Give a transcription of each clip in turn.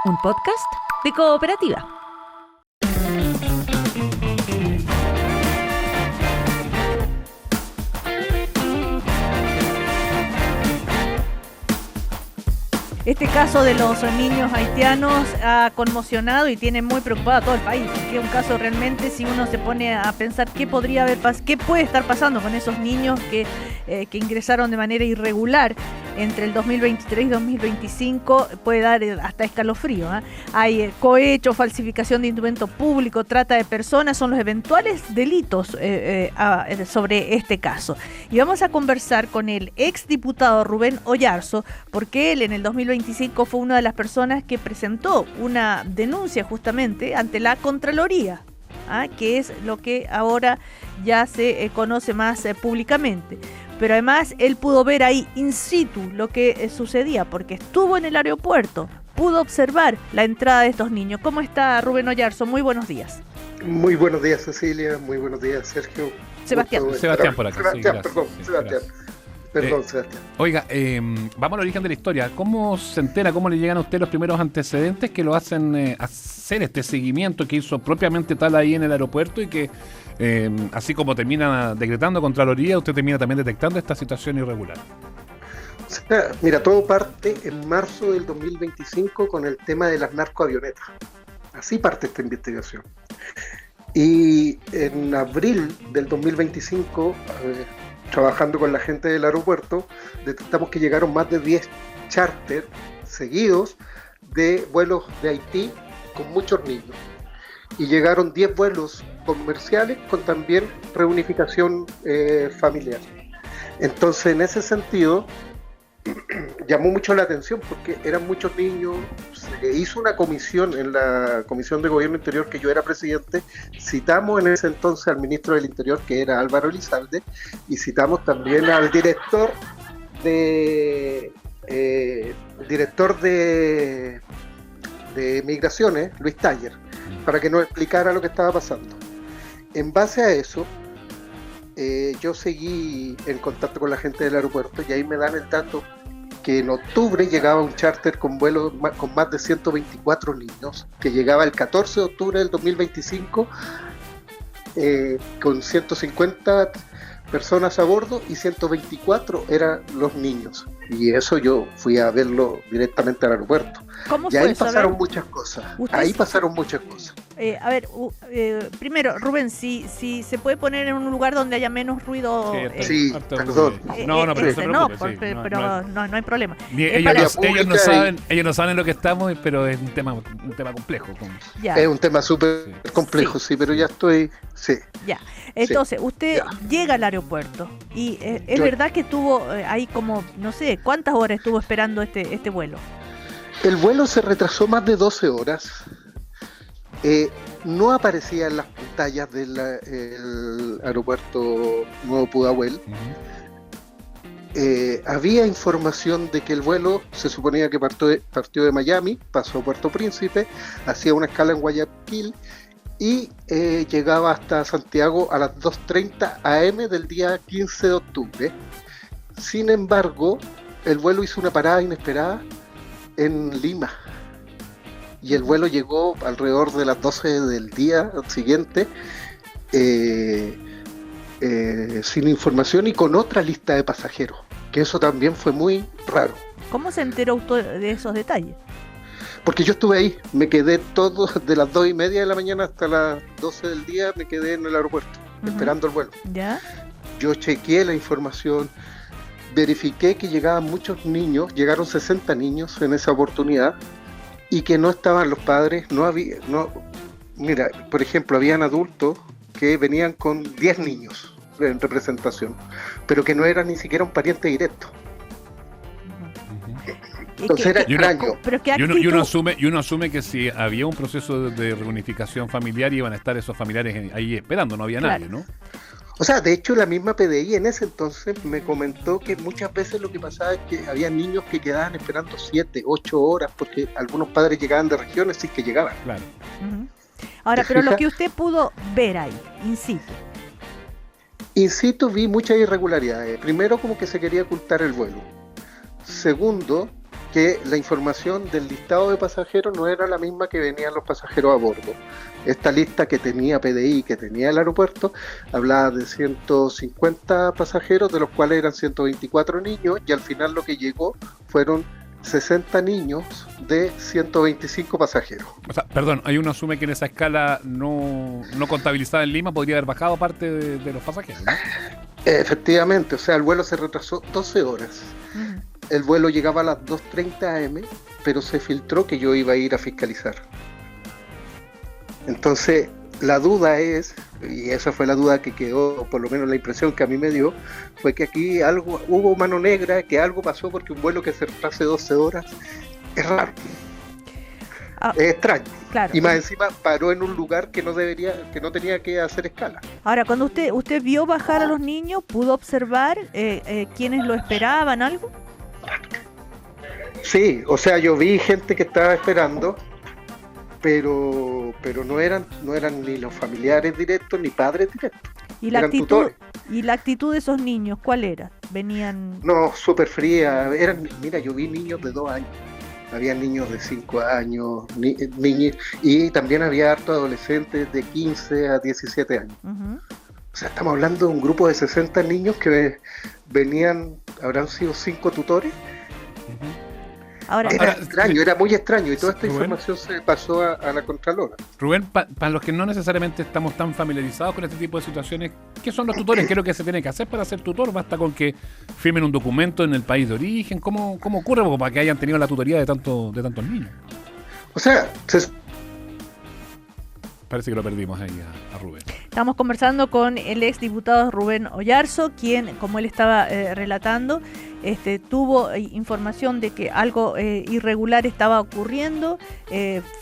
un podcast de Cooperativa. Este caso de los niños haitianos ha conmocionado y tiene muy preocupado a todo el país. Es un caso realmente, si uno se pone a pensar qué puede estar pasando con esos niños que ingresaron de manera irregular entre el 2023 y 2025, puede dar hasta escalofrío, ¿eh? Hay cohecho, falsificación de instrumento público, trata de personas, son los eventuales delitos sobre este caso. Y vamos a conversar con el exdiputado Rubén Oyarzo, porque él en el 2025 fue una de las personas que presentó una denuncia justamente ante la Contraloría, que es lo que ahora ya se conoce más públicamente. Pero además él pudo ver ahí in situ lo que sucedía, porque estuvo en el aeropuerto, pudo observar la entrada de estos niños. ¿Cómo está Rubén Oyarzo? Muy buenos días. Muy buenos días, Cecilia. Muy buenos días, Sergio. Sebastián por acá. Sebastián. Sebastián. Oiga, vamos al origen de la historia. ¿Cómo se entera, cómo le llegan a usted los primeros antecedentes que lo hacen hacer este seguimiento que hizo propiamente tal ahí en el aeropuerto y que, así como termina decretando Contraloría, usted termina también detectando esta situación irregular? O sea, mira, todo parte en marzo del 2025 con el tema de las narcoavionetas. Así parte esta investigación. Y en abril del 2025... trabajando con la gente del aeropuerto, detectamos que llegaron más de 10 charters seguidos de vuelos de Haití con muchos niños. Y llegaron 10 vuelos comerciales con también reunificación familiar. Entonces, en ese sentido, llamó mucho la atención porque eran muchos niños. Se hizo una comisión en la Comisión de Gobierno Interior que yo era presidente. Citamos en ese entonces al ministro del Interior, que era Álvaro Elizalde, y citamos también al director de Migraciones, Luis Taller, para que nos explicara lo que estaba pasando. En base a eso, yo seguí en contacto con la gente del aeropuerto y ahí me dan el dato que en octubre llegaba un charter con vuelos con más de 124 niños, que llegaba el 14 de octubre del 2025 con 150 personas a bordo y 124 eran los niños. Y eso yo fui a verlo directamente al aeropuerto. ¿Cómo y fue ahí eso? pasaron muchas cosas. Primero, Rubén, si se puede poner en un lugar donde haya menos ruido. Sí, perdón. No hay problema. Ellos no saben lo que estamos, pero es un tema complejo. Es un tema súper complejo, sí, pero ya estoy. Sí. Ya. Entonces, usted llega al aeropuerto y es verdad que estuvo ahí como, no sé, ¿cuántas horas estuvo esperando este vuelo? El vuelo se retrasó más de 12 horas. No aparecía en las pantallas del aeropuerto Nuevo Pudahuel. Había información de que el vuelo se suponía que partió de Miami, pasó a Puerto Príncipe, hacía una escala en Guayaquil y llegaba hasta Santiago a las 2:30 am del día 15 de octubre. Sin embargo, el vuelo hizo una parada inesperada en Lima y el vuelo llegó alrededor de las 12 del día siguiente sin información y con otra lista de pasajeros, que eso también fue muy raro. ¿Cómo se enteró usted de esos detalles? Porque yo estuve ahí, me quedé todo de las 2:30 de la mañana hasta las 12 del día, me quedé en el aeropuerto esperando el vuelo. ¿Ya? Yo chequeé la información, verifiqué que llegaban muchos niños, llegaron 60 niños en esa oportunidad y que no estaban los padres, mira, por ejemplo, habían adultos que venían con 10 niños en representación, pero que no eran ni siquiera un pariente directo. Entonces era extraño. Y uno asume que si había un proceso de reunificación familiar iban a estar esos familiares ahí esperando, no había nadie, ¿no? O sea, de hecho la misma PDI en ese entonces me comentó que muchas veces lo que pasaba es que había niños que quedaban esperando 7, 8 horas porque algunos padres llegaban de regiones sin que llegaban. Claro. Ahora, pero lo que usted pudo ver ahí, in situ. In situ vi muchas irregularidades. Primero, como que se quería ocultar el vuelo. Segundo, que la información del listado de pasajeros no era la misma que venían los pasajeros a bordo. Esta lista que tenía PDI, que tenía el aeropuerto, hablaba de 150 pasajeros, de los cuales eran 124 niños, y al final lo que llegó fueron 60 niños de 125 pasajeros. O sea, perdón, hay uno asume que en esa escala no contabilizada en Lima podría haber bajado parte de los pasajeros, ¿no? Efectivamente, o sea, el vuelo se retrasó 12 horas. El vuelo llegaba a las 2:30 am, pero se filtró que yo iba a ir a fiscalizar. Entonces, la duda es, y esa fue la duda que quedó, por lo menos la impresión que a mí me dio, fue que aquí hubo mano negra, que algo pasó porque un vuelo que se retrase 12 horas es raro. Es extraño. Claro. Y más encima paró en un lugar que no tenía que hacer escala. Ahora, cuando usted vio bajar a los niños, ¿pudo observar quiénes lo esperaban, algo? Sí, o sea, yo vi gente que estaba esperando, pero no eran ni los familiares directos ni padres directos. ¿Y la eran actitud tutores. y la actitud de esos niños cuál era? Venían... No, súper fría. Mira, yo vi niños de 2 años. Había niños de 5 años, niños, y también había hartos adolescentes de 15 a 17 años. Uh-huh. O sea, estamos hablando de un grupo de 60 niños que venían, habrán sido 5 tutores. Ahora, Era extraño, era muy extraño, y toda esta Rubén, información se pasó a la Contralora. Rubén, para los que no necesariamente estamos tan familiarizados con este tipo de situaciones, ¿qué son los tutores? ¿Qué es lo que se tiene que hacer para ser tutor? ¿Basta con que firmen un documento en el país de origen? ¿Cómo ocurre para que hayan tenido la tutoría de tantos niños? O sea, Parece que lo perdimos ahí a Rubén. estamos conversando con el ex diputado Rubén Oyarzo, quien, como él estaba relatando, tuvo información de que algo irregular estaba ocurriendo,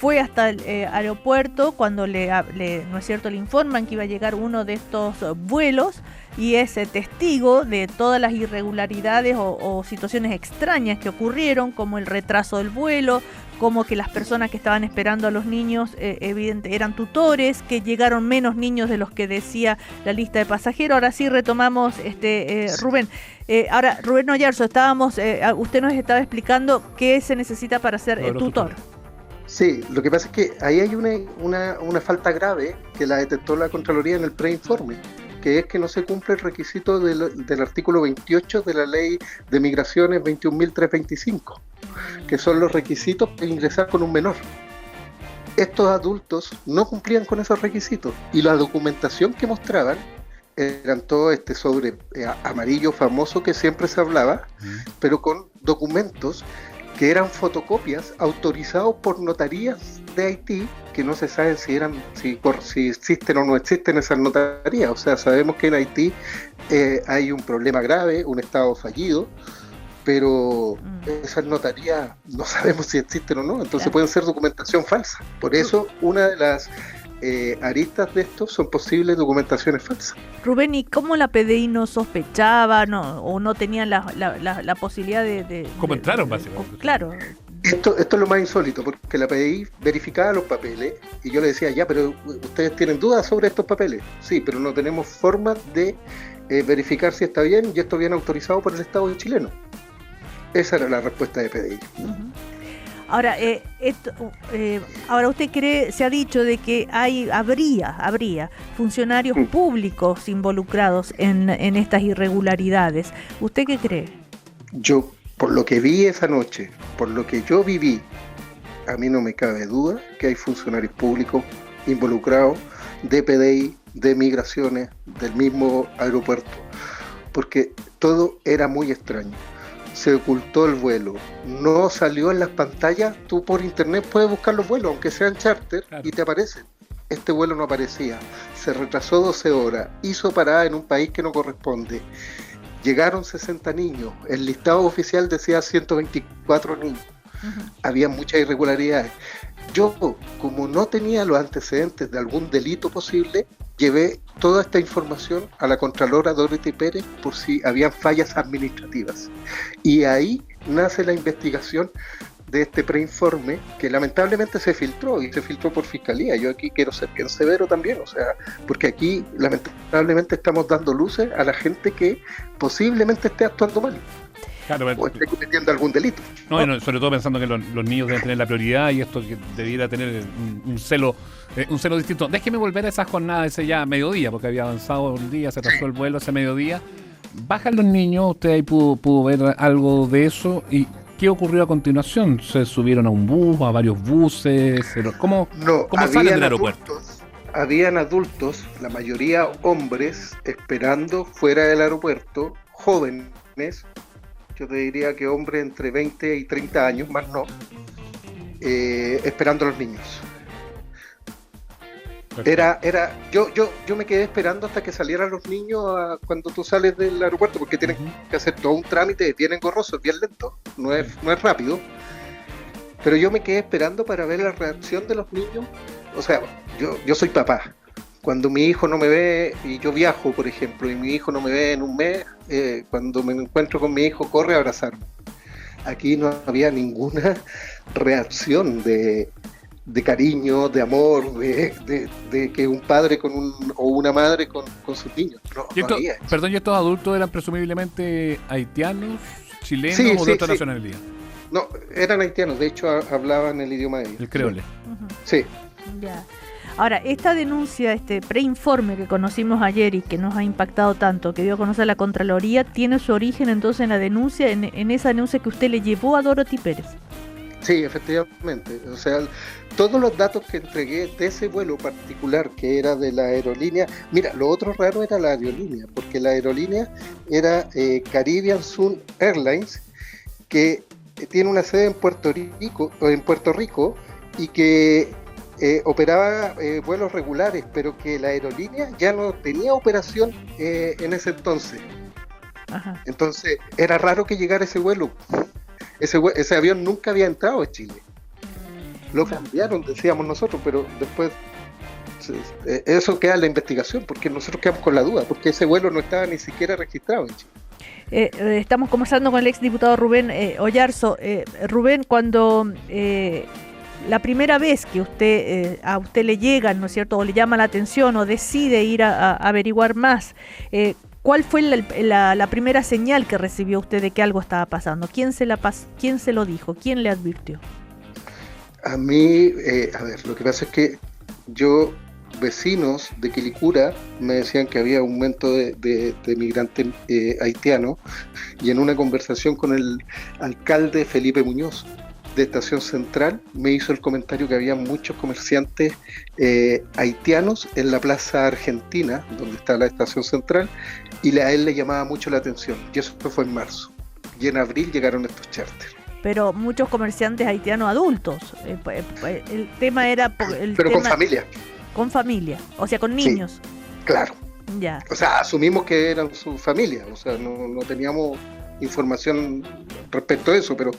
fue hasta el aeropuerto cuando no es cierto, le informan que iba a llegar uno de estos vuelos, y es testigo de todas las irregularidades o situaciones extrañas que ocurrieron, como el retraso del vuelo, como que las personas que estaban esperando a los niños eran tutores, que llegaron menos niños de los que decía la lista de pasajeros. Ahora sí retomamos, Rubén. Ahora, Rubén Oyarzo, usted nos estaba explicando qué se necesita para ser tutor. Sí, lo que pasa es que ahí hay una falta grave que la detectó la Contraloría en el preinforme, que es que no se cumple el requisito del artículo 28 de la Ley de Migraciones 21.325, que son los requisitos para ingresar con un menor. Estos adultos no cumplían con esos requisitos, y la documentación que mostraban eran todo sobre amarillo famoso que siempre se hablaba, pero con documentos que eran fotocopias autorizados por notarías de Haití, que no se sabe si existen o no existen esas notarías. O sea, sabemos que en Haití hay un problema grave, un estado fallido, pero esas notarías no sabemos si existen o no, entonces pueden ser documentación falsa. Por eso una de las aristas de esto son posibles documentaciones falsas. Rubén, ¿y cómo la PDI no sospechaba o no tenían la posibilidad de ¿Cómo entraron, básicamente? Claro. Esto es lo más insólito, porque la PDI verificaba los papeles y yo le decía, ya, pero ¿ustedes tienen dudas sobre estos papeles? Sí, pero no tenemos forma de verificar si está bien, y esto viene autorizado por el Estado chileno. Esa era la respuesta de PDI. Uh-huh. Ahora, ahora usted cree, se ha dicho de que habría funcionarios públicos involucrados en estas irregularidades. ¿Usted qué cree? Yo, por lo que vi esa noche, por lo que yo viví, a mí no me cabe duda que hay funcionarios públicos involucrados de PDI, de Migraciones, del mismo aeropuerto, porque todo era muy extraño. Se ocultó el vuelo, no salió en las pantallas. Tú por internet puedes buscar los vuelos, aunque sean charter, claro, y te aparecen. Este vuelo no aparecía, se retrasó 12 horas, hizo parada en un país que no corresponde, llegaron 60 niños, el listado oficial decía 124 niños. Había muchas irregularidades. Yo, como no tenía los antecedentes de algún delito posible, llevé toda esta información a la Contralora Dorothy Pérez por si habían fallas administrativas. Y ahí nace la investigación de este preinforme, que lamentablemente se filtró, y se filtró por Fiscalía. Yo aquí quiero ser bien severo también, o sea, porque aquí lamentablemente estamos dando luces a la gente que posiblemente esté actuando mal. Claro, o esté cometiendo algún delito. no, y sobre todo pensando que los niños deben tener la prioridad y esto que debiera tener un celo distinto. Déjeme volver a esa jornada, ese ya mediodía, porque había avanzado un día, se atrasó el vuelo ese mediodía. Bajan los niños, usted ahí pudo ver algo de eso. ¿Y qué ocurrió a continuación? ¿Se subieron a un bus, a varios buses? ¿Cómo salen del aeropuerto? Habían adultos, la mayoría hombres, esperando fuera del aeropuerto, jóvenes, yo te diría que hombres entre 20 y 30 años, más no, esperando a los niños. Yo me quedé esperando hasta que salieran los niños cuando tú sales del aeropuerto, porque tienen que hacer todo un trámite bien engorroso, bien lento, no es rápido. Pero yo me quedé esperando para ver la reacción de los niños. O sea, yo soy papá. Cuando mi hijo no me ve y yo viajo, por ejemplo, y mi hijo no me ve en un mes, cuando me encuentro con mi hijo, corre a abrazarme. Aquí no había ninguna reacción de cariño, de amor, de que un padre o una madre con sus niños. No había. Perdón, ¿y estos adultos eran presumiblemente haitianos, chilenos o de otra nacionalidad? No, eran haitianos, de hecho hablaban el idioma de ellos. El creole. Sí. Ya. Ahora, esta denuncia, este preinforme que conocimos ayer y que nos ha impactado tanto, que dio a conocer la Contraloría, tiene su origen entonces en la denuncia, en esa denuncia que usted le llevó a Dorothy Pérez. Sí, efectivamente. O sea, todos los datos que entregué de ese vuelo particular que era de la aerolínea, mira, lo otro raro era la aerolínea, porque la aerolínea era Caribbean Sun Airlines, que tiene una sede en Puerto Rico y que operaba vuelos regulares, pero que la aerolínea ya no tenía operación en ese entonces. Ajá. Entonces era raro que llegara ese vuelo. Ese avión nunca había entrado a Chile. Lo cambiaron, decíamos nosotros, pero después eso queda en la investigación, porque nosotros quedamos con la duda, porque ese vuelo no estaba ni siquiera registrado en Chile. Estamos conversando con el exdiputado Rubén Oyarzo. Rubén, cuando la primera vez que a usted le llegan, ¿no es cierto?, o le llama la atención o decide ir a averiguar más, ¿cuál fue la primera señal que recibió usted de que algo estaba pasando? ¿Quién se lo dijo? ¿Quién le advirtió? A mí, lo que pasa es que vecinos de Quilicura me decían que había aumento de migrantes haitianos, y en una conversación con el alcalde Felipe Muñoz de Estación Central me hizo el comentario que había muchos comerciantes haitianos en la Plaza Argentina, donde está la Estación Central, y a él le llamaba mucho la atención, y eso fue en marzo, y en abril llegaron estos charters. Pero muchos comerciantes haitianos adultos, el tema era... con familia. Con familia, o sea, con niños. Sí, claro. Ya. O sea, asumimos que eran su familia, o sea, no teníamos información respecto a eso, pero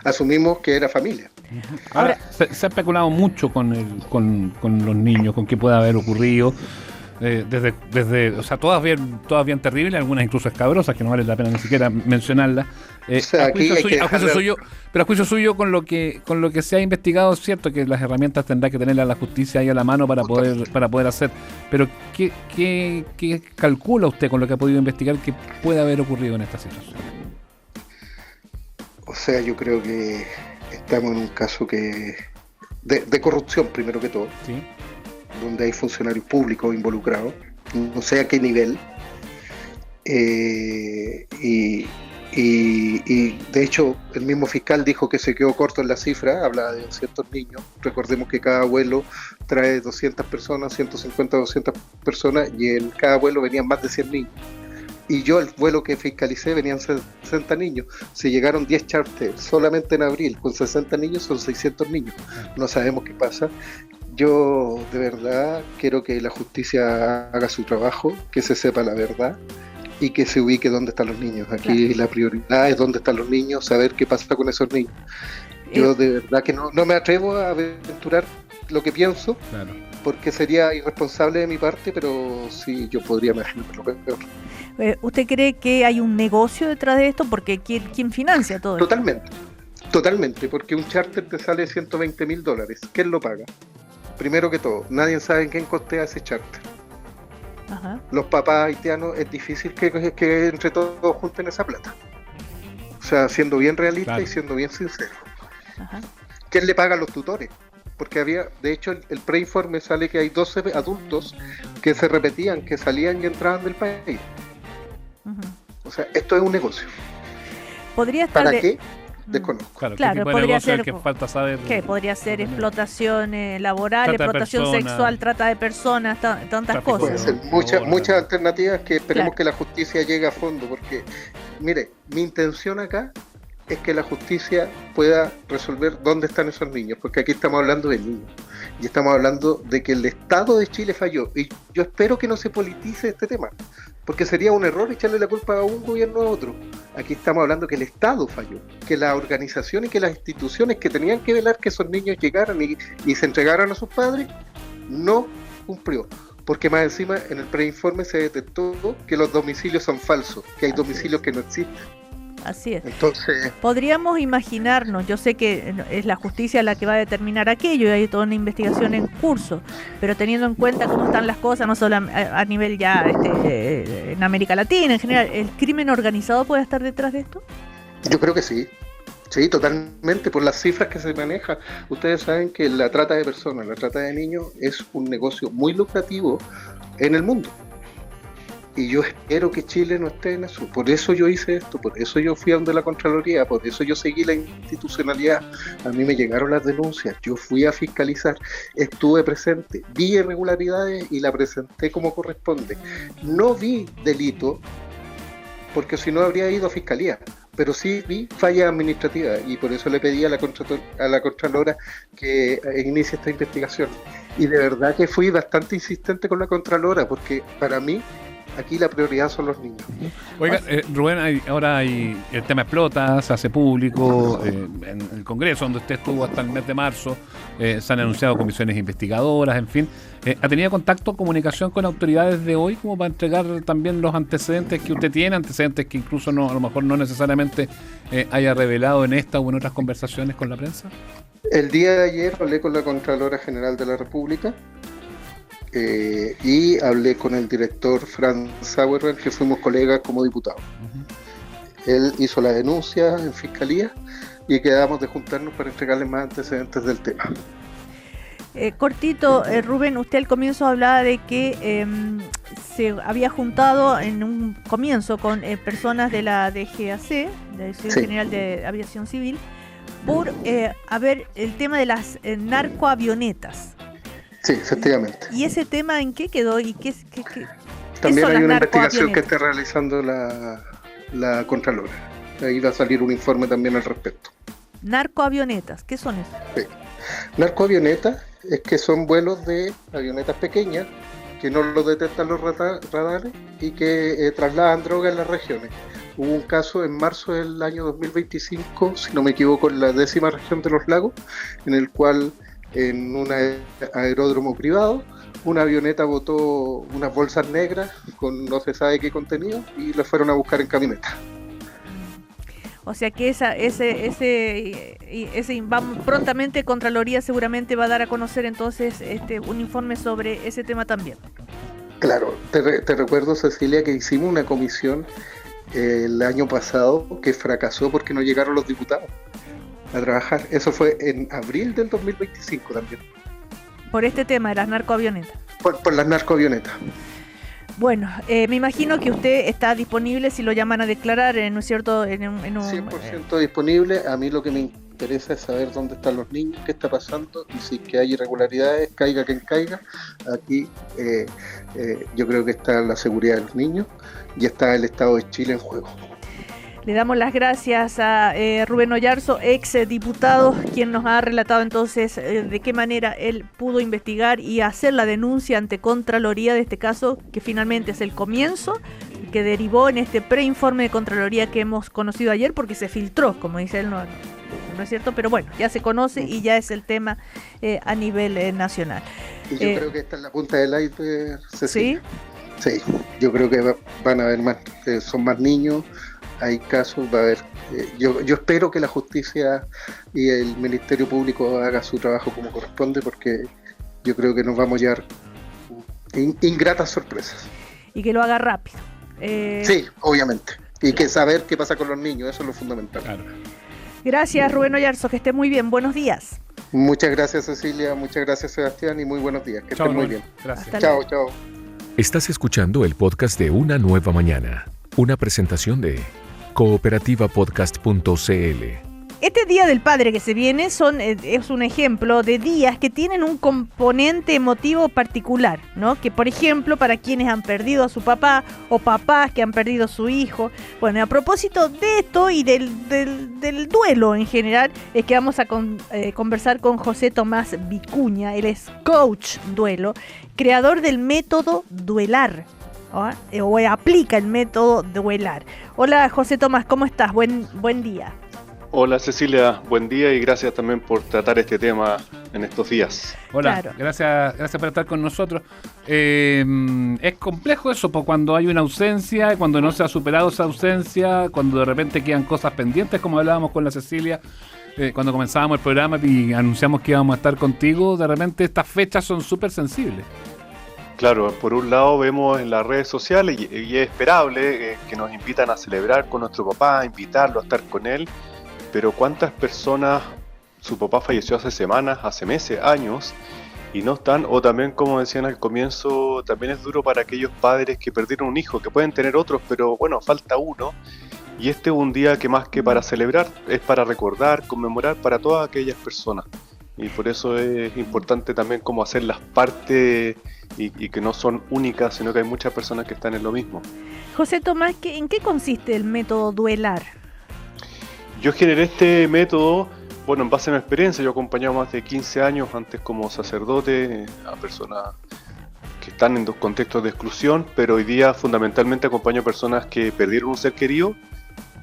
asumimos que era familia. Ahora, se ha especulado mucho con los niños, con qué puede haber ocurrido. Desde o sea, todas bien terribles, algunas incluso escabrosas, que no vale la pena ni siquiera mencionarlas. O sea, a juicio suyo, con lo que se ha investigado, es cierto que las herramientas tendrá que tenerla la justicia ahí a la mano para poder hacer. Pero ¿qué calcula usted con lo que ha podido investigar que puede haber ocurrido en esta situación? O sea, yo creo que estamos en un caso de corrupción, primero que todo. Sí. Donde hay funcionarios públicos involucrados, no sé a qué nivel, y de hecho el mismo fiscal dijo que se quedó corto en la cifra, hablaba de 200 niños, recordemos que cada vuelo trae 200 personas, 150, 200 personas, y en cada vuelo venían más de 100 niños, y yo el vuelo que fiscalicé venían 60 niños, se llegaron 10 charters solamente en abril, con 60 niños son 600 niños, no sabemos qué pasa. Yo de verdad quiero que la justicia haga su trabajo, que se sepa la verdad y que se ubique dónde están los niños. Aquí la prioridad es dónde están los niños, saber qué pasa con esos niños. Yo de verdad que no me atrevo a aventurar lo que pienso, claro, porque sería irresponsable de mi parte, pero sí yo podría imaginar lo peor. ¿Usted cree que hay un negocio detrás de esto? Porque ¿quién financia todo esto? Totalmente, porque un charter te sale $120,000. ¿Quién lo paga? Primero que todo, nadie sabe en quién costea ese charter. Ajá. Los papás haitianos es difícil que entre todos junten esa plata. O sea, siendo bien realista Claro. y siendo bien sincero. Ajá. ¿Quién le paga a los tutores? Porque de hecho, el preinforme sale que hay 12 adultos que se repetían, que salían y entraban del país. Ujú. O sea, esto es un negocio. Podría estar ¿Para de... qué? Mm. Desconozco. Claro, Claro, ¿qué tipo de podría negocio es ser el que po- falta saber? ¿Qué? Podría ser Bueno, explotación laboral, Trata de explotación personas. sexual, trata de personas, tantas Tráfico cosas. Puede de- ser de muchas órganos. alternativas que esperemos Claro. que la justicia llegue a fondo, porque, mire, mi intención acá es que la justicia pueda resolver dónde están esos niños, porque aquí estamos hablando de niños, y estamos hablando de que el Estado de Chile falló, y yo espero que no se politice este tema, porque sería un error echarle la culpa a un gobierno a otro. Aquí estamos hablando que el Estado falló, que la organización y que las instituciones que tenían que velar que esos niños llegaran y se entregaran a sus padres, no cumplió. Porque más encima en el preinforme se detectó que los domicilios son falsos, que hay Así domicilios es. que no existen. Así es. Entonces, Podríamos imaginarnos, yo sé que es la justicia la que va a determinar aquello y hay toda una investigación en curso, pero teniendo en cuenta cómo están las cosas, no solo a nivel ya en América Latina, en general, ¿el crimen organizado puede estar detrás de esto? yo creo que sí. Sí, totalmente, por las cifras que se manejan. Ustedes saben que la trata de personas, la trata de niños es un negocio muy lucrativo en el mundo. Y yo espero que Chile no esté en eso. Por eso yo hice esto, por eso yo fui a donde la Contraloría, por eso yo seguí la institucionalidad. A mí me llegaron las denuncias, yo fui a fiscalizar, estuve presente, vi irregularidades y la presenté como corresponde. No vi delito, porque si no habría ido a fiscalía, pero sí vi falla administrativa y por eso le pedí a la Contralora que inicie esta investigación. Y de verdad que fui bastante insistente con la Contralora, porque para mí aquí la prioridad son los niños. Oiga, Rubén, ahora hay, el tema explota, se hace público, en el Congreso, donde usted estuvo hasta el mes de marzo, se han anunciado comisiones investigadoras, en fin. ¿Ha tenido contacto, comunicación con autoridades de hoy como para entregar también los antecedentes que usted tiene, antecedentes que incluso no, a lo mejor no necesariamente haya revelado en esta o en otras conversaciones con la prensa? El día de ayer hablé con la Contralora General de la República y hablé con el director Franz Sauerwein, que fuimos colegas como diputados. Él hizo la denuncia en fiscalía y quedamos de juntarnos para entregarle más antecedentes del tema. Cortito, Rubén, usted al comienzo hablaba de que se había juntado en un comienzo con personas de la DGAC, de la Dirección Sí. General de Aviación Civil, por ver el tema de las narcoavionetas. Sí, efectivamente. ¿Y ese tema en qué quedó? ¿Y qué También son hay las una investigación que narcoavionetas? está realizando la Contralora. Ahí va a salir un informe también al respecto. Narcoavionetas, ¿qué son eso? Sí. Narcoavionetas es que son vuelos de avionetas pequeñas que no lo detectan los radares y que trasladan droga en las regiones. Hubo un caso en marzo del año 2025, si no me equivoco, en la 10ª región de los lagos, en el cual en un aeródromo privado una avioneta botó unas bolsas negras con no se sabe qué contenido y las fueron a buscar en camioneta. O sea que prontamente Contraloría seguramente va a dar a conocer entonces un informe sobre ese tema también. Claro, te recuerdo, Cecilia, que hicimos una comisión el año pasado que fracasó porque no llegaron los diputados a trabajar. Eso fue en abril del 2025 también, Por este tema de las narcoavionetas. por las narcoavionetas. Bueno, me imagino que usted está disponible si lo llaman a declarar, ¿no es cierto? 100% disponible. A mí lo que me interesa es saber dónde están los niños, qué está pasando y si es que hay irregularidades, caiga quien caiga. Aquí yo creo que está la seguridad de los niños y está el Estado de Chile en juego. Le damos las gracias a Rubén Oyarzo, ex diputado, quien nos ha relatado entonces de qué manera él pudo investigar y hacer la denuncia ante Contraloría de este caso, que finalmente es el comienzo, que derivó en este preinforme de Contraloría que hemos conocido ayer, porque se filtró, como dice él, no es cierto, pero bueno, ya se conoce y ya es el tema a nivel nacional. Y yo creo que esta es la punta del iceberg, Cecilia. ¿Sí? Sí, yo creo que van a haber más, son más niños. Hay casos, va a haber. Yo espero que la justicia y el Ministerio Público haga su trabajo como corresponde, porque yo creo que nos vamos a llevar ingratas sorpresas. Y que lo haga rápido. Sí, obviamente. Y que saber qué pasa con los niños, eso es lo fundamental. Claro. Gracias, Rubén Oyarzo, que esté muy bien. Buenos días. Muchas gracias, Cecilia, muchas gracias, Sebastián, y muy buenos días. Que Chao, estén muy Rubén. bien. Gracias. Hasta Chao, luego. chao. Estás escuchando el podcast de Una Nueva Mañana, una presentación de cooperativapodcast.cl. Este Día del Padre que se viene es un ejemplo de días que tienen un componente emotivo particular, ¿no? Que, por ejemplo, para quienes han perdido a su papá o papás que han perdido a su hijo. Bueno, a propósito de esto y del duelo en general, es que vamos a conversar con José Tomás Vicuña. Él es coach duelo, creador del método Duelar, ¿no? O aplica el método Duelar. Hola, José Tomás, ¿cómo estás? Buen día. Hola Cecilia, buen día y gracias también por tratar este tema en estos días. Hola, Claro. gracias por estar con nosotros. Es complejo eso, pues, cuando hay una ausencia, cuando no se ha superado esa ausencia, cuando de repente quedan cosas pendientes, como hablábamos con la Cecilia, cuando comenzábamos el programa y anunciamos que íbamos a estar contigo, de repente estas fechas son súper sensibles. Claro, por un lado vemos en las redes sociales y es esperable que nos invitan a celebrar con nuestro papá, a invitarlo a estar con él, pero ¿cuántas personas su papá falleció hace semanas, hace meses, años y no están? O también, como decían al comienzo, también es duro para aquellos padres que perdieron un hijo, que pueden tener otros, pero bueno, falta uno. Y este es un día que más que para celebrar, es para recordar, conmemorar para todas aquellas personas. Y por eso es importante también como hacer las partes y que no son únicas, sino que hay muchas personas que están en lo mismo. José Tomás, ¿en qué consiste el método Duelar? Yo generé este método, bueno, en base a mi experiencia. Yo he acompañado más de 15 años antes como sacerdote a personas que están en dos contextos de exclusión, pero hoy día fundamentalmente acompaño a personas que perdieron un ser querido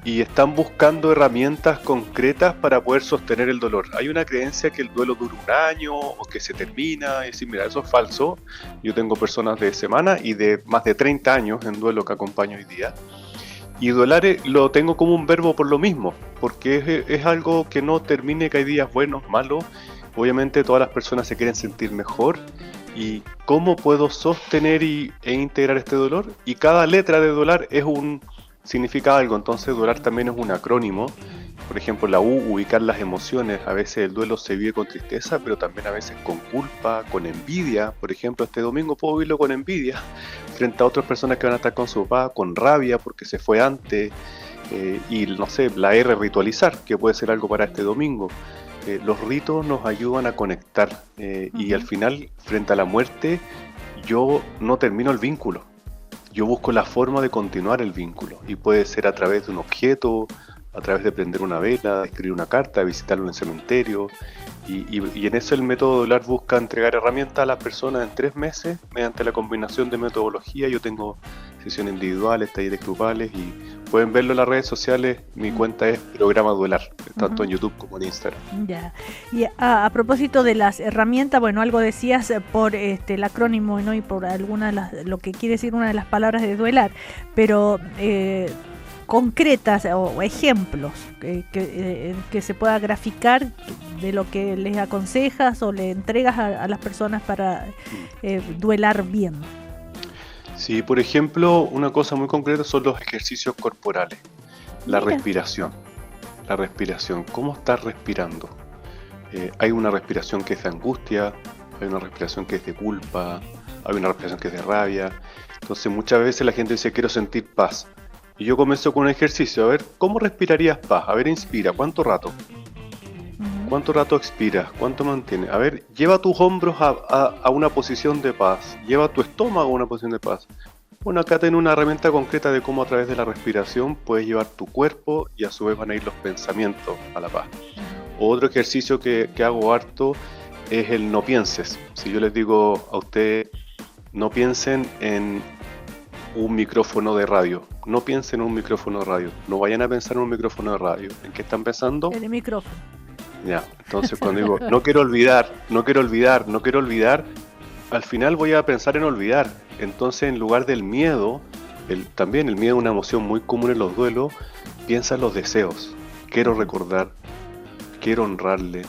y están buscando herramientas concretas para poder sostener el dolor. Hay una creencia que el duelo dura un año o que se termina, y decir, mira, eso es falso. Yo tengo personas de semana y de más de 30 años en duelo que acompaño hoy día. Y duelar lo tengo como un verbo por lo mismo, porque es algo que no termine, que hay días buenos, malos. Obviamente todas las personas se quieren sentir mejor. ¿Y cómo puedo sostener e integrar este dolor? Y cada letra de duelar significa algo, entonces duelar también es un acrónimo. Por ejemplo, la U, ubicar las emociones. A veces el duelo se vive con tristeza, pero también a veces con culpa, con envidia. Por ejemplo, este domingo puedo vivirlo con envidia frente a otras personas que van a estar con su papá, con rabia porque se fue antes. Y no sé, la R, ritualizar, que puede ser algo para este domingo. Los ritos nos ayudan a conectar y al final, frente a la muerte, yo no termino el vínculo. Yo busco la forma de continuar el vínculo y puede ser a través de un objeto, a través de prender una vela, de escribir una carta, de visitarlo en el cementerio. Y en eso el método Duelar busca entregar herramientas a las personas en 3 meses mediante la combinación de metodología. Yo tengo sesiones individuales, talleres grupales y pueden verlo en las redes sociales. Mi cuenta es Programa Duelar, tanto en YouTube como en Instagram. Ya. Y a propósito de las herramientas, bueno, algo decías por el acrónimo, ¿no? Y por lo que quiere decir una de las palabras de Duelar, pero concretas o ejemplos que se pueda graficar de lo que les aconsejas o le entregas a las personas para duelar bien. Sí, por ejemplo, una cosa muy concreta son los ejercicios corporales, la respiración. La respiración, ¿cómo estás respirando? Hay una respiración que es de angustia, hay una respiración que es de culpa, hay una respiración que es de rabia. Entonces muchas veces la gente dice, quiero sentir paz. Y yo comienzo con un ejercicio, a ver, ¿cómo respirarías paz? A ver, inspira, ¿cuánto rato? ¿Cuánto rato expiras? ¿Cuánto mantienes? A ver, lleva tus hombros a una posición de paz, lleva tu estómago a una posición de paz. Bueno, acá tengo una herramienta concreta de cómo a través de la respiración puedes llevar tu cuerpo y a su vez van a ir los pensamientos a la paz. Otro ejercicio que hago harto es el no pienses. Si yo les digo a ustedes, no piensen en un micrófono de radio, no piensen en un micrófono de radio, no vayan a pensar en un micrófono de radio. ¿En qué están pensando? En el micrófono. Ya, entonces cuando digo, no quiero olvidar, al final voy a pensar en olvidar. Entonces en lugar del miedo, también el miedo es una emoción muy común en los duelos, piensa en los deseos. Quiero recordar, quiero honrarle,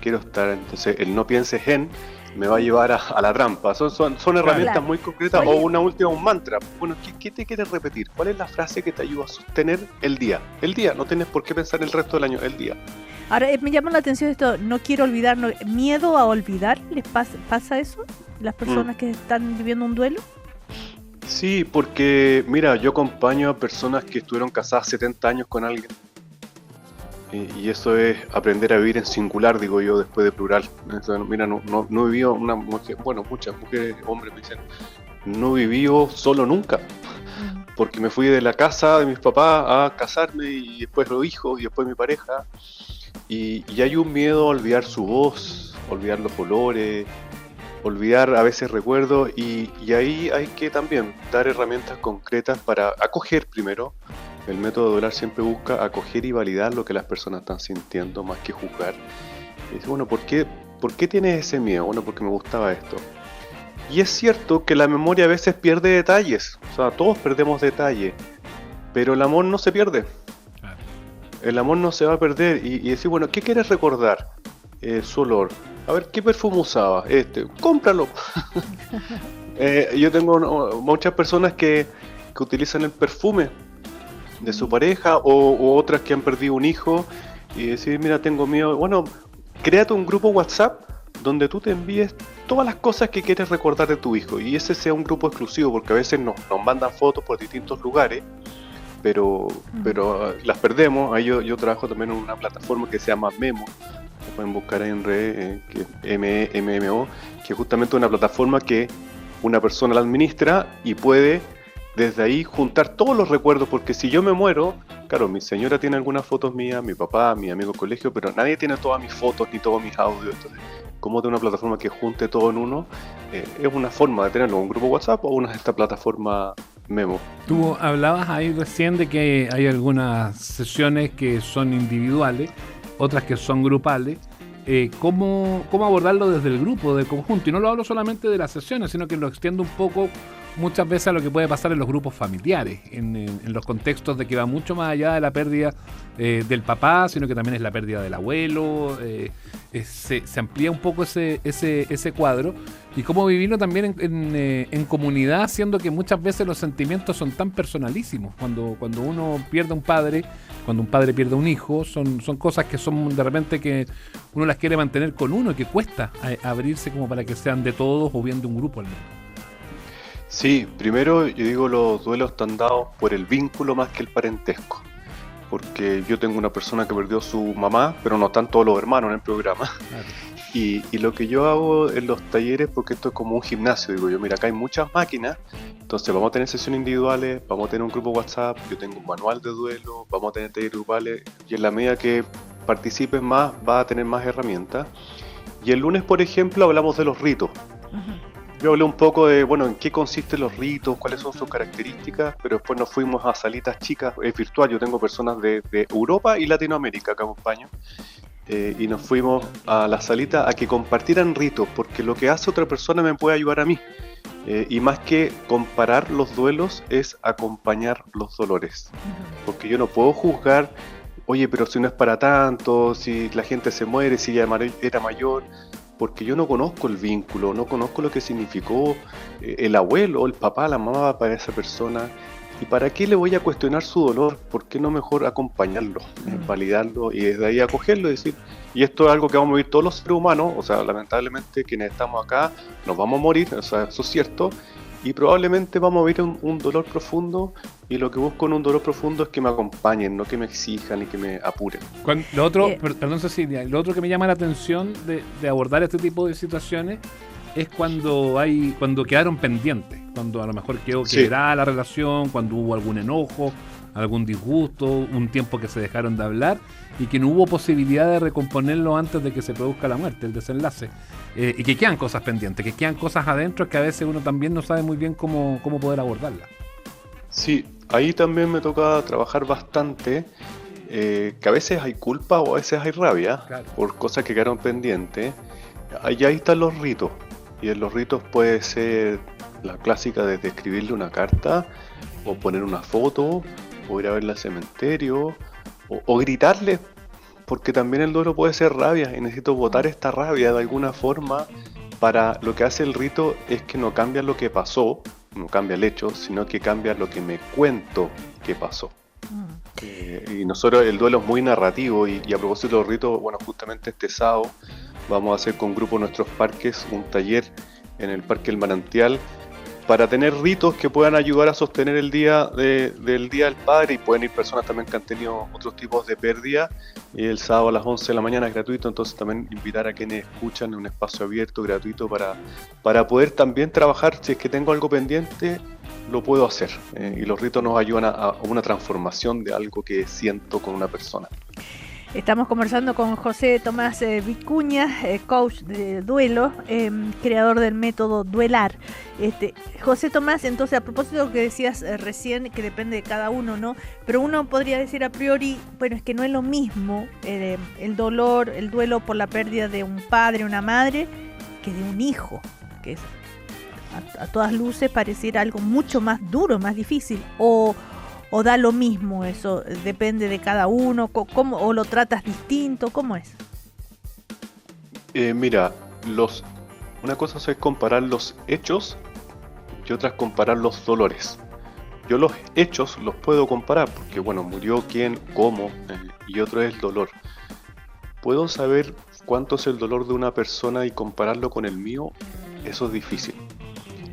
quiero estar. Entonces, el no pienses en me va a llevar a la trampa. Son herramientas Claro. muy concretas. Oye. O una última, un mantra. Bueno, ¿qué te quieres repetir? ¿Cuál es la frase que te ayuda a sostener el día? El día, no tienes por qué pensar el resto del año, el día. Ahora, me llama la atención esto, no quiero olvidar, miedo a olvidar, ¿les pasa eso? ¿Las personas que están viviendo un duelo? Sí, porque mira, yo acompaño a personas que estuvieron casadas 70 años con alguien. Y eso es aprender a vivir en singular, digo yo, después de plural. Entonces, mira, no he vivido una mujer, bueno, muchas mujeres, hombres me dicen, no he vivido solo nunca. Porque me fui de la casa de mis papás a casarme y después los hijos y después mi pareja. Y hay un miedo a olvidar su voz, olvidar los olores, olvidar a veces recuerdos y ahí hay que también dar herramientas concretas para acoger primero. El método de duelar siempre busca acoger y validar lo que las personas están sintiendo más que juzgar. Y dice, bueno, ¿por qué tienes ese miedo? Bueno, porque me gustaba esto. Y es cierto que la memoria a veces pierde detalles, o sea, todos perdemos detalles, pero el amor no se pierde. Claro. El amor no se va a perder y decir, bueno, ¿qué quieres recordar? Su olor. A ver, ¿qué perfume usaba? Cómpralo. Yo tengo muchas personas que utilizan el perfume de su pareja o otras que han perdido un hijo y decir, mira, tengo miedo. Bueno, créate un grupo WhatsApp donde tú te envíes todas las cosas que quieres recordar de tu hijo y ese sea un grupo exclusivo porque a veces nos mandan fotos por distintos lugares pero las perdemos. Ahí yo trabajo también en una plataforma que se llama Memo, lo pueden buscar ahí en red, que MMO, que es justamente una plataforma que una persona la administra y puede desde ahí juntar todos los recuerdos, porque si yo me muero, claro, mi señora tiene algunas fotos mías, mi papá, mi amigo de colegio, pero nadie tiene todas mis fotos ni todos mis audios. Entonces, como de una plataforma que junte todo en uno, es una forma de tenerlo, un grupo WhatsApp o esta plataforma Memo. Tú hablabas ahí recién de que hay algunas sesiones que son individuales, otras que son grupales. ¿Cómo abordarlo desde el grupo, del conjunto? Y no lo hablo solamente de las sesiones, sino que lo extiendo un poco muchas veces a lo que puede pasar en los grupos familiares, en los contextos de que va mucho más allá de la pérdida del papá, sino que también es la pérdida del abuelo. Se amplía un poco ese cuadro y cómo vivirlo también en comunidad, siendo que muchas veces los sentimientos son tan personalísimos. Cuando uno pierde un padre, cuando un padre pierde un hijo, son cosas que son de repente que uno las quiere mantener con uno y que cuesta abrirse como para que sean de todos o bien de un grupo al menos. Sí, primero yo digo los duelos están dados por el vínculo más que el parentesco. Porque yo tengo una persona que perdió su mamá, pero no están todos los hermanos en el programa. Claro. Y lo que yo hago en los talleres, porque esto es como un gimnasio, digo yo, mira, acá hay muchas máquinas, entonces vamos a tener sesiones individuales, vamos a tener un grupo WhatsApp, yo tengo un manual de duelo, vamos a tener talleres grupales, y en la medida que participes más, vas a tener más herramientas. Y el lunes, por ejemplo, hablamos de los ritos. Yo hablé un poco de, bueno, en qué consisten los ritos, cuáles son sus características, pero después nos fuimos a salitas chicas, es virtual, yo tengo personas de Europa y Latinoamérica que acompaño, y nos fuimos a la salita a que compartieran ritos, porque lo que hace otra persona me puede ayudar a mí, y más que comparar los duelos es acompañar los dolores, porque yo no puedo juzgar, oye, pero si no es para tanto, si la gente se muere, si ella era mayor, porque yo no conozco el vínculo, no conozco lo que significó el abuelo, el papá, la mamá para esa persona. ¿Y para qué le voy a cuestionar su dolor? ¿Por qué no mejor acompañarlo, validarlo y desde ahí acogerlo y decir, y esto es algo que vamos a vivir todos los seres humanos, o sea, lamentablemente quienes estamos acá nos vamos a morir, o sea, eso es cierto, y probablemente vamos a vivir un dolor profundo, y lo que busco en un dolor profundo es que me acompañen, no que me exijan y que me apuren. Lo otro, perdón Cecilia, lo otro que me llama la atención de abordar este tipo de situaciones es cuando quedaron pendientes, cuando a lo mejor quedó quebrada la relación, cuando hubo algún enojo, algún disgusto, un tiempo que se dejaron de hablar y que no hubo posibilidad de recomponerlo antes de que se produzca la muerte, el desenlace, y que quedan cosas pendientes, que quedan cosas adentro que a veces uno también no sabe muy bien cómo poder abordarlas. Sí, ahí también me toca trabajar bastante, que a veces hay culpa o a veces hay rabia, claro, por cosas que quedaron pendientes. Ahí están los ritos, y en los ritos puede ser la clásica de escribirle una carta, o poner una foto, o ir a verla al cementerio, o gritarle, porque también el duelo puede ser rabia y necesito botar esta rabia de alguna forma. Para lo que hace el rito es que no cambia lo que pasó, no cambia el hecho, sino que cambia lo que me cuento que pasó. Y nosotros el duelo es muy narrativo y a propósito de los ritos, bueno, justamente este sábado vamos a hacer con grupo de nuestros parques un taller en el Parque El Manantial para tener ritos que puedan ayudar a sostener el día del Día del Padre, y pueden ir personas también que han tenido otros tipos de pérdida. Y el sábado a las 11 de la mañana es gratuito, entonces también invitar a quienes escuchan en un espacio abierto, gratuito, para poder también trabajar. Si es que tengo algo pendiente, lo puedo hacer. Y los ritos nos ayudan a una transformación de algo que siento con una persona. Estamos conversando con José Tomás Vicuña, coach de duelo, creador del método Duelar. José Tomás, entonces, a propósito de lo que decías recién, que depende de cada uno, ¿no? Pero uno podría decir a priori, bueno, es que no es lo mismo el dolor, el duelo por la pérdida de un padre, una madre, que de un hijo, que es, a todas luces pareciera algo mucho más duro, más difícil, o da lo mismo, eso depende de cada uno, o lo tratas distinto, ¿cómo es? Mira, una cosa es comparar los hechos y otra es comparar los dolores. Yo los hechos los puedo comparar porque, bueno, murió quién, cómo, y otro es el dolor. ¿Puedo saber cuánto es el dolor de una persona y compararlo con el mío? Eso es difícil.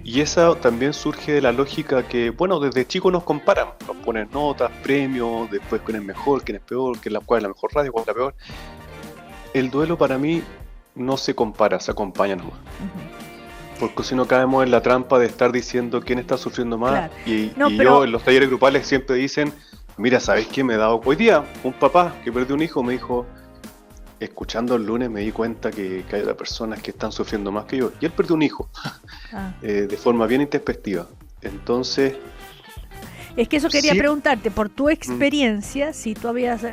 Y esa también surge de la lógica que, bueno, desde chicos nos comparan, nos ponen notas, premios, después quién es mejor, quién es peor, cuál es la mejor radio, cuál es la peor. El duelo para mí no se compara, se acompaña nomás. Porque si no caemos en la trampa de estar diciendo quién está sufriendo más. Claro. Pero yo en los talleres grupales siempre dicen, mira, ¿sabes qué me he dado? Hoy día un papá que perdió un hijo me dijo, escuchando el lunes me di cuenta que hay otras personas que están sufriendo más que yo. Y él perdió un hijo, de forma bien introspectiva. Entonces... Es que eso quería preguntarte, por tu experiencia, si tú habías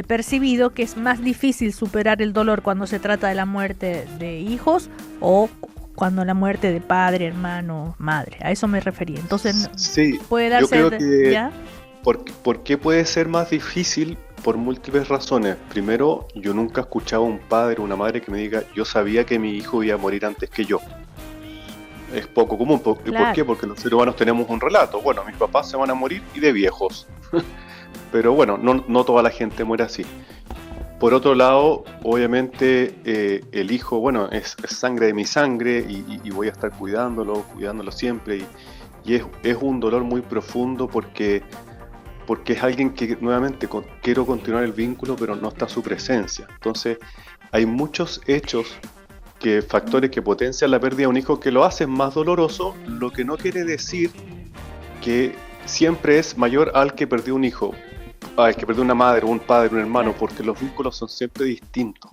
percibido que es más difícil superar el dolor cuando se trata de la muerte de hijos o cuando la muerte de padre, hermano, madre. A eso me refería. Entonces, sí, puede darse... Yo creo que ¿ya? ¿Por qué puede ser más difícil? Por múltiples razones. Primero, yo nunca he escuchado a un padre o una madre que me diga, yo sabía que mi hijo iba a morir antes que yo. Es poco común. Claro. ¿Por qué? Porque los seres humanos tenemos un relato. Bueno, mis papás se van a morir y de viejos. Pero bueno, no toda la gente muere así. Por otro lado, obviamente el hijo, bueno, es sangre de mi sangre y voy a estar cuidándolo siempre. Y es un dolor muy profundo porque es alguien que nuevamente quiero continuar el vínculo, pero no está su presencia. Entonces, hay muchos hechos, factores que potencian la pérdida de un hijo que lo hacen más doloroso, lo que no quiere decir que siempre es mayor al que perdió un hijo, al que perdió una madre, un padre, un hermano, porque los vínculos son siempre distintos.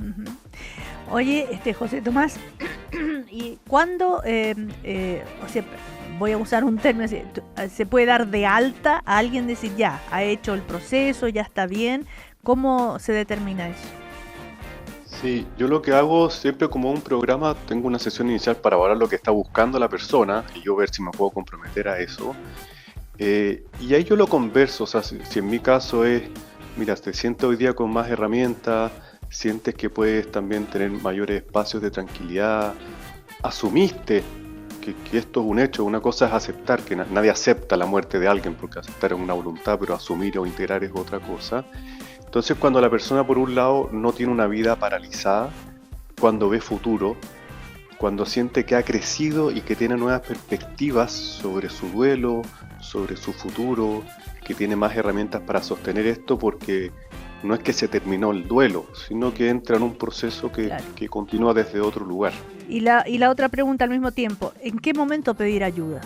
Oye, José Tomás, ¿y cuándo, o sea, voy a usar un término, se puede dar de alta a alguien, decir ya, ha hecho el proceso, ya está bien? ¿Cómo se determina eso? Sí, yo lo que hago siempre como un programa, tengo una sesión inicial para evaluar lo que está buscando la persona y yo ver si me puedo comprometer a eso. Y ahí yo lo converso, o sea, si en mi caso es, mira, te sientes hoy día con más herramientas, sientes que puedes también tener mayores espacios de tranquilidad, asumiste que esto es un hecho. Una cosa es aceptar, que nadie acepta la muerte de alguien, porque aceptar es una voluntad, pero asumir o integrar es otra cosa. Entonces, cuando la persona por un lado no tiene una vida paralizada, cuando ve futuro, cuando siente que ha crecido y que tiene nuevas perspectivas sobre su duelo, sobre su futuro, que tiene más herramientas para sostener esto, porque no es que se terminó el duelo, sino que entra en un proceso que continúa desde otro lugar. Y la otra pregunta al mismo tiempo, ¿en qué momento pedir ayuda?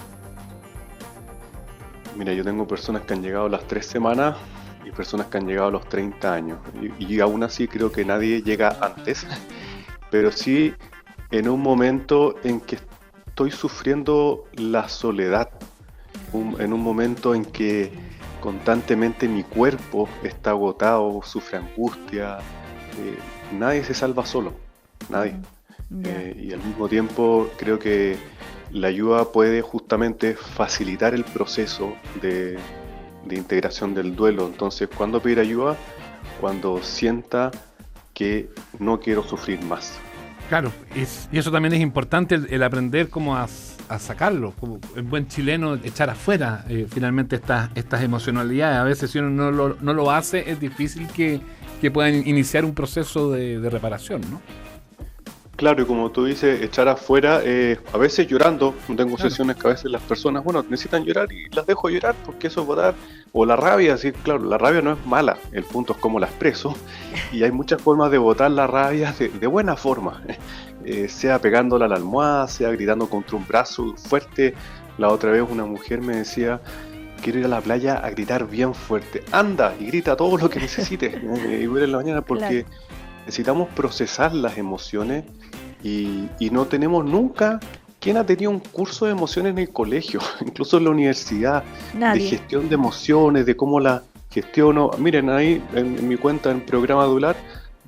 Mira, yo tengo personas que han llegado a las 3 semanas y personas que han llegado a los 30 años. Y aún así creo que nadie llega antes, pero sí en un momento en que estoy sufriendo la soledad, en un momento en que constantemente mi cuerpo está agotado, sufre angustia, nadie se salva solo, nadie. Y al mismo tiempo creo que la ayuda puede justamente facilitar el proceso de integración del duelo. Entonces, ¿cuándo pedir ayuda? Cuando sienta que no quiero sufrir más. Claro, y eso también es importante, el aprender cómo a sacarlo, como el buen chileno, echar afuera finalmente estas emocionalidades. A veces si uno no lo hace, es difícil que puedan iniciar un proceso de reparación, ¿no? Claro, y como tú dices, echar afuera, a veces llorando. Tengo Claro. sesiones que a veces las personas, necesitan llorar y las dejo llorar porque eso es botar. O la rabia, sí, claro, la rabia no es mala, el punto es cómo la expreso. Y hay muchas formas de botar la rabia de buena forma. Sea pegándola a la almohada, sea gritando contra un brazo fuerte. La otra vez una mujer me decía, quiero ir a la playa a gritar bien fuerte. Anda y grita todo lo que necesites. Y voy a ir en la mañana porque necesitamos procesar las emociones y no tenemos nunca. ¿Quién ha tenido un curso de emociones en el colegio? Incluso en la universidad. Nadie. De gestión de emociones, de cómo la gestiono. Miren, ahí en mi cuenta en Programa Dular,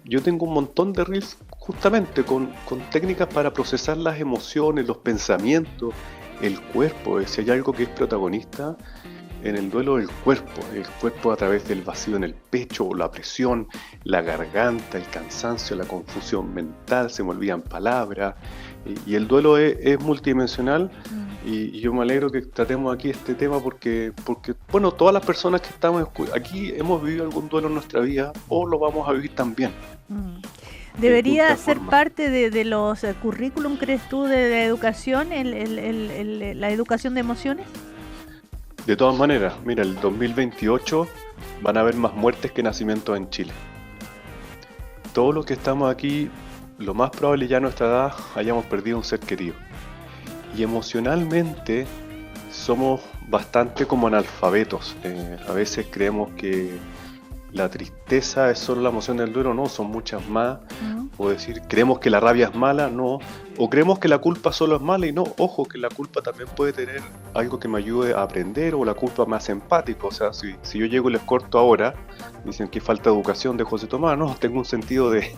yo tengo un montón de reels justamente con técnicas para procesar las emociones, los pensamientos, el cuerpo. Si hay algo que es protagonista en el duelo, el cuerpo a través del vacío en el pecho, la presión, la garganta, el cansancio, la confusión mental, se me olvidan palabras, y el duelo es multidimensional, y yo me alegro que tratemos aquí este tema porque bueno, todas las personas que estamos aquí hemos vivido algún duelo en nuestra vida o lo vamos a vivir también. ¿Debería distintas ser formas. parte de los currículum, crees tú, de la educación, la educación de emociones? De todas maneras, mira, el 2028 van a haber más muertes que nacimientos en Chile. Todos los que estamos aquí, lo más probable ya a nuestra edad hayamos perdido un ser querido. Y emocionalmente somos bastante como analfabetos. A veces creemos que la tristeza es solo la emoción del duelo, no, son muchas más. O decir, creemos que la rabia es mala, no. O creemos que la culpa solo es mala y no. Ojo, que la culpa también puede tener algo que me ayude a aprender, o la culpa más empático. O sea, si yo llego y les corto ahora, dicen que falta educación de José Tomás, no, tengo un sentido de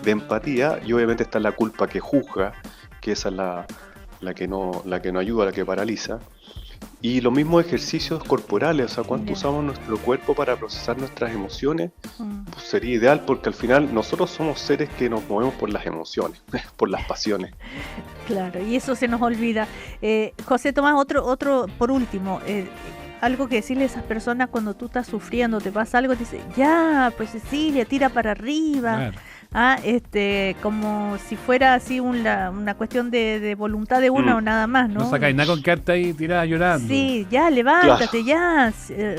empatía, y obviamente está la culpa que juzga, que esa es la que no ayuda, la que paraliza. Y los mismos ejercicios corporales, o sea, cuánto usamos nuestro cuerpo para procesar nuestras emociones, pues sería ideal, porque al final nosotros somos seres que nos movemos por las emociones, por las pasiones. Claro, y eso se nos olvida. José Tomás, otro por último, algo que decirle a esas personas cuando tú estás sufriendo, te pasa algo, te dice, ya, pues Cecilia, tira para arriba. Claro. Como si fuera así una cuestión de voluntad de uno o nada más, ¿no? No sacáis nada con quedarte ahí tirada llorando. Sí, ya, levántate, ya,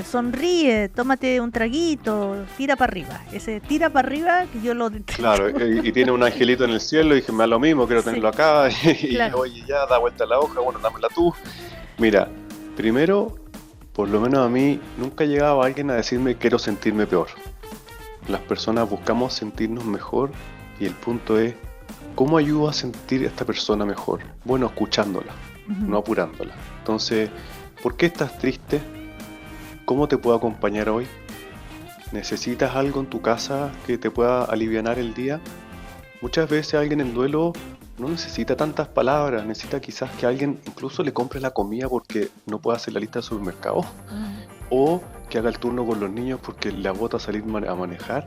sonríe, tómate un traguito, tira para arriba. Ese tira para arriba que yo lo detesto. Claro, y tiene un angelito en el cielo, y dije, me da lo mismo, quiero tenerlo acá, y Claro. oye, ya, da vuelta la hoja, bueno, dámela tú. Mira, primero, por lo menos a mí, nunca llegaba alguien a decirme quiero sentirme peor. Las personas buscamos sentirnos mejor, y el punto es, ¿cómo ayudo a sentir a esta persona mejor? Bueno, escuchándola, no apurándola. Entonces, ¿por qué estás triste? ¿Cómo te puedo acompañar hoy? ¿Necesitas algo en tu casa que te pueda alivianar el día? Muchas veces alguien en duelo no necesita tantas palabras, necesita quizás que alguien incluso le compre la comida porque no puede hacer la lista de supermercados, o que haga el turno con los niños porque le agota salir a manejar,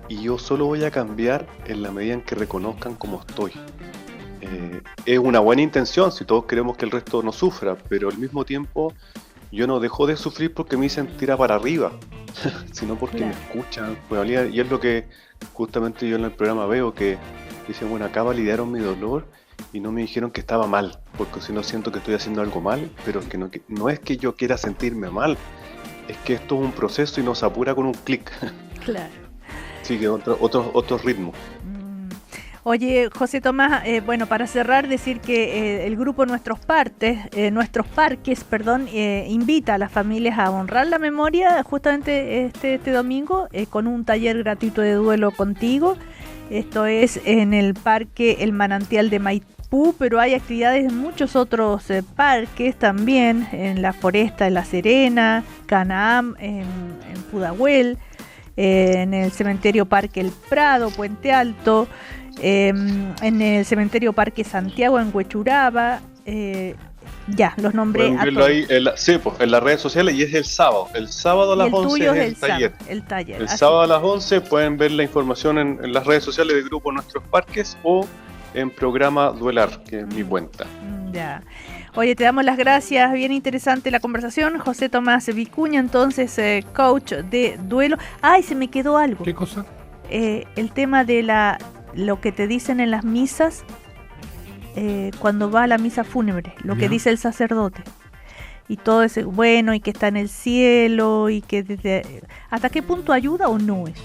y yo solo voy a cambiar en la medida en que reconozcan cómo estoy. Es una buena intención si todos queremos que el resto no sufra, pero al mismo tiempo yo no dejo de sufrir porque me dicen tira para arriba, sino porque me escuchan. Y es lo que justamente yo en el programa veo, que dicen, bueno, acá validaron mi dolor y no me dijeron que estaba mal, porque si no siento que estoy haciendo algo mal, pero es que no es que yo quiera sentirme mal, es que esto es un proceso y nos apura con un clic. Claro. Sí, que otro ritmo. Oye, José Tomás, bueno, para cerrar, decir que el grupo Nuestros Parques, invita a las familias a honrar la memoria justamente este domingo con un taller gratuito de duelo contigo. Esto es en el Parque El Manantial de Maipú, pero hay actividades en muchos otros parques también, en la Foresta de La Serena, Canaam, en Pudahuel, en el Cementerio Parque El Prado, Puente Alto, en el Cementerio Parque Santiago en Huechuraba, Ya, los nombré Pueden a verlo todos. ahí en las redes sociales y es el sábado. El sábado a Y las el 11 tuyo es es el taller. el taller. El así. sábado a las 11 pueden ver la información en las redes sociales del grupo Nuestros Parques o en programa Duelar, que es mi cuenta. Ya. Oye, te damos las gracias, bien interesante la conversación. José Tomás Vicuña, entonces coach de duelo. Ay, se me quedó algo. ¿Qué cosa? El tema de lo que te dicen en las misas cuando va a la misa fúnebre, lo que Ya. dice el sacerdote. Y todo ese, bueno, y que está en el cielo, y que ¿hasta qué punto ayuda o no eso?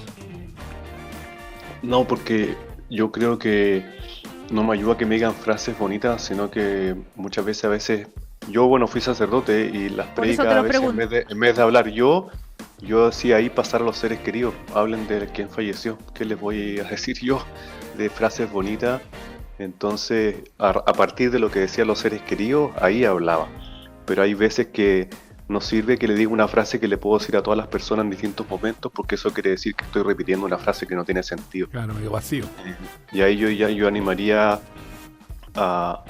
No, porque yo creo que no me ayuda que me digan frases bonitas, sino que muchas veces, yo fui sacerdote y las Por eso predicas te lo a veces pregunto. en vez de hablar yo hacía ahí pasar a los seres queridos, hablen de quien falleció, ¿qué les voy a decir yo de frases bonitas? Entonces, a partir de lo que decían los seres queridos, ahí hablaba. Pero hay veces que no sirve que le diga una frase que le puedo decir a todas las personas en distintos momentos, porque eso quiere decir que estoy repitiendo una frase que no tiene sentido. Claro, medio vacío. Y ahí yo animaría a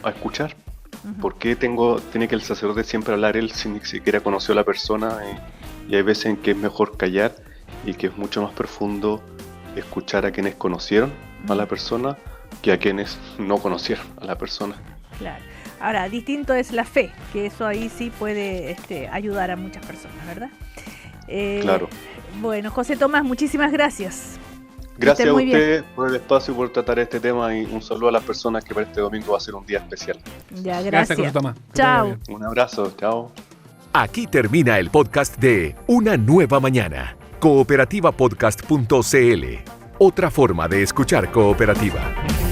escuchar. Ujú. ¿Por qué tiene que el sacerdote siempre hablar él si ni siquiera conoció a la persona? Y hay veces en que es mejor callar y que es mucho más profundo escuchar a quienes conocieron a la persona que a quienes no conocieron a la persona. Claro. Ahora, distinto es la fe, que eso ahí sí puede ayudar a muchas personas, ¿verdad? Claro. Bueno, José Tomás, muchísimas gracias. Gracias estén a muy bien. ustedes por el espacio y por tratar este tema y un saludo a las personas que para este domingo va a ser un día especial. Ya, Gracias, gracias. José Tomás. Que te Chao. vaya bien. Un abrazo, chao. Aquí termina el podcast de Una Nueva Mañana, cooperativapodcast.cl. Otra forma de escuchar Cooperativa.